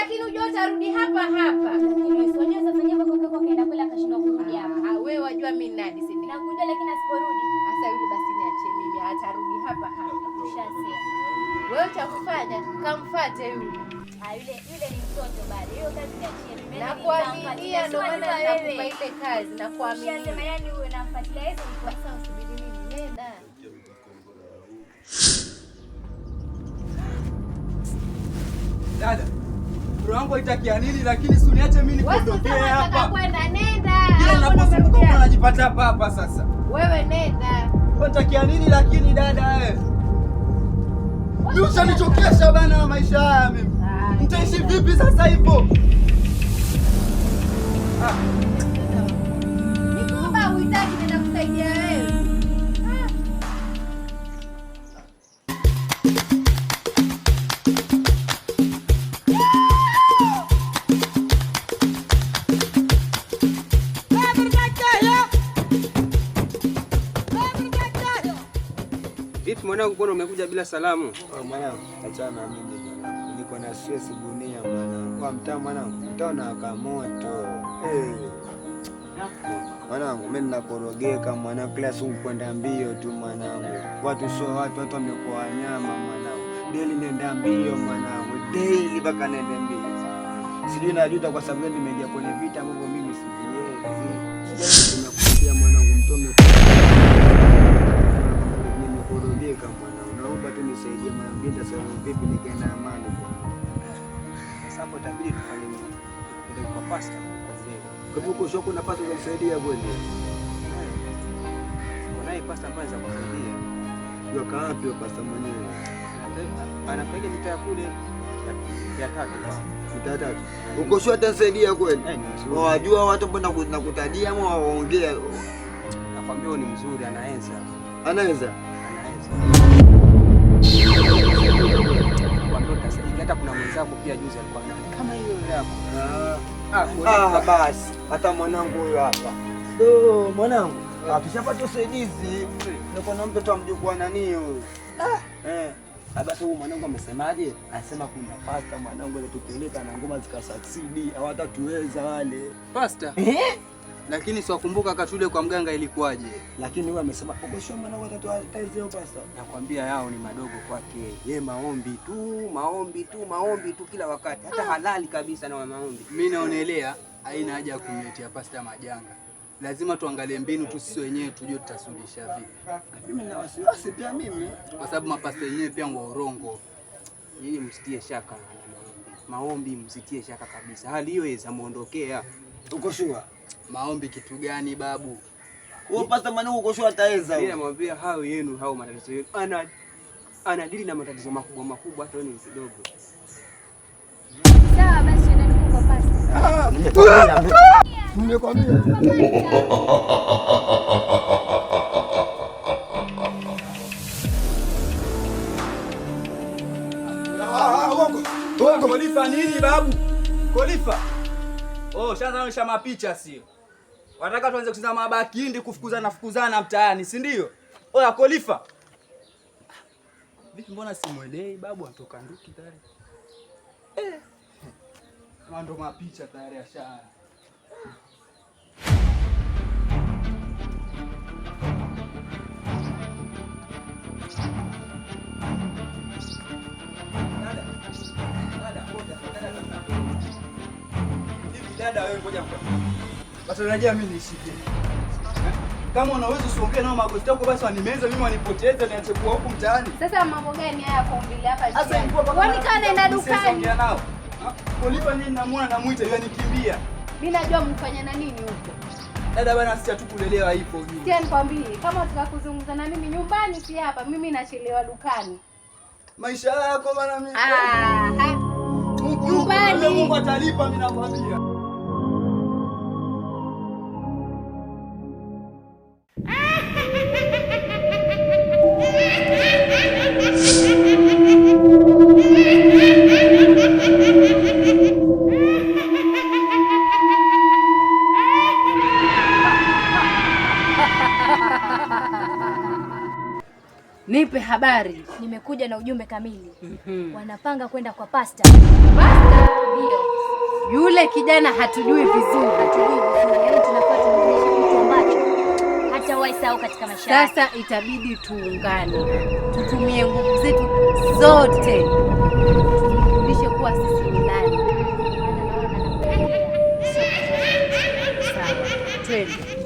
lakini unajua utarudi hapa hapa. Unajua sasa nyama kwa kaka kaenda kula akashindwa kurudi hapa. Wewe wajua mimi nani si nini? Nakuja lakini asiporudi. Sasa yule basi niache mimi, atarudi hapa hapa. Ushasema. Wewe cha kufanya kamfuate yule. Yule ni mtoto bado. Hiyo kazi niachie mimi. Nakuaminia ndio maana nakupa ile kazi, nakuaminia. Ushasema yani wewe unamfuatilia hizo Kwa sasa usubiri mimi nenda. Dada, bro wangu haitakia nini lakini si uniache mimi nikondokee hapa. Kwenda nenda. Kila ninapofunga unajipata hapa sasa. Wewe nenda. Unatakia nini lakini dada wewe? Mimi ushanichokesha bana na maisha haya mimi. Nitaishi vipi sasa hivyo? Nikomba uitaki nenda kusaidia wewe. Vipi mwanangu, mbona umekuja bila salamu? Mwanangu, achana mimi mwanangu. Niko na stress dunia mwanangu. Kwa mtaa mwanangu, mtaa unawaka moto. Mwanangu, mimi ninakorogeka mwanangu, kila siku kwenda mbio tu mwanangu. Watu wamekuwa wanyama mwanangu. Daily nenda mbio mwanangu. Daily mpaka nenda mbio. Sijui najuta kwa sababu nimeingia kwenye vita ambavyo mimi siviwezi. Nimekuambia mwanangu, mtome nimekorogeka mwanangu. Naomba tu nisaidie mwanangu, nenda sawa vipi nikaenda amani bwana. Sasa hapo itabidi tufanye nini? Ndio kwa pasta wazee. Kwa hivyo uko shoko na pasta kumsaidia kweli. Unaye pasta ambaye za kusaidia. Ndio kaapi pasta mwenyewe. Anapiga mitaa kule ya tatu. Mitaa tatu. Uko shoko atasaidia kweli? Wajua watu mbona kutadia ama waongea. Nakwambia ni mzuri, anaweza. Anaweza. Hata kuna mwenzako pia juzi alikuwa kama hiyo yako. Basi hata mwanangu huyo hapa. Mwanangu, akishapata usaidizi ndio na mtoto amjukuu nani huyo. Basi huyu mwanangu amesemaje? Anasema kuna pasta mwanangu alitupeleka na ngoma zikasucceed, hawatatuweza wale. Pasta? Lakini siwakumbuka katule kwa mganga ilikuwaje? Lakini wewe amesema uko sure mwanangu watatuweza pasta. Nakwambia yao ni madogo kwake. Yeye maombi tu kila wakati. Hata halali kabisa na maombi. Mimi naonelea haina haja ya kumletea pasta majanga. Lazima tuangalie mbinu tu sisi wenyewe tujue tutasuluhisha vipi. Mimi na wasiwasi pia mimi. Kwa sababu mapasta yenyewe pia wa urongo. Yeye msitie shaka maombi msitie shaka kabisa. Hali hiyo iweza muondokea. Uko sure? Maombi kitu gani babu? Wewe pasta mwanangu uko sure ataweza? Mimi namwambia hao yenu hao matatizo yenu. Anadili na matatizo makubwa hata wewe ni kidogo. Sawa basi nenda kwa pasta. Nimekwambia. Kolifa nini babu? Kolifa. Shaza mapicha sio. Wataka tuanze kucheza mabakindi kufukuzana mtaani, si ndio? Oya Kolifa. Vipi mbona simuelewi babu atoka nduki tayari? Ndo mapicha tayari asha. Dada wewe ngoja kwa. Basi unajua mimi nishike. Kama unaweza usiongee nao magosti yako basi wanimeze mimi wanipoteze niache kuwa huku mtaani. Sasa mambo gani haya kwa mbili hapa? Sasa ingekuwa kwani kana naenda dukani? Kolifa nini namuona namuita yeye nikimbia. Mimi najua mfanya na nini huko. Dada bwana sisi hatukulelewa hivyo hivi. Sikia nikwambie, kama unataka kuzungumza na mimi nyumbani si hapa, mimi nachelewa dukani. Maisha yako bwana mimi. Nyumbani. Mungu atalipa mimi nakwambia. Nipe habari. habari? Nimekuja na ujumbe kamili. Wanapanga kwenda kwa pasta. Pasta? Ndio. Yule kijana hatujui vizuri. Yaani tunafaa tumuonyeshe kitu ambacho hata waisahau katika maisha yake. Sasa itabidi tuungane, tutumie nguvu zetu zote, tumrudishe kuwa sisi ni nani. Maana naona Sawa, twende.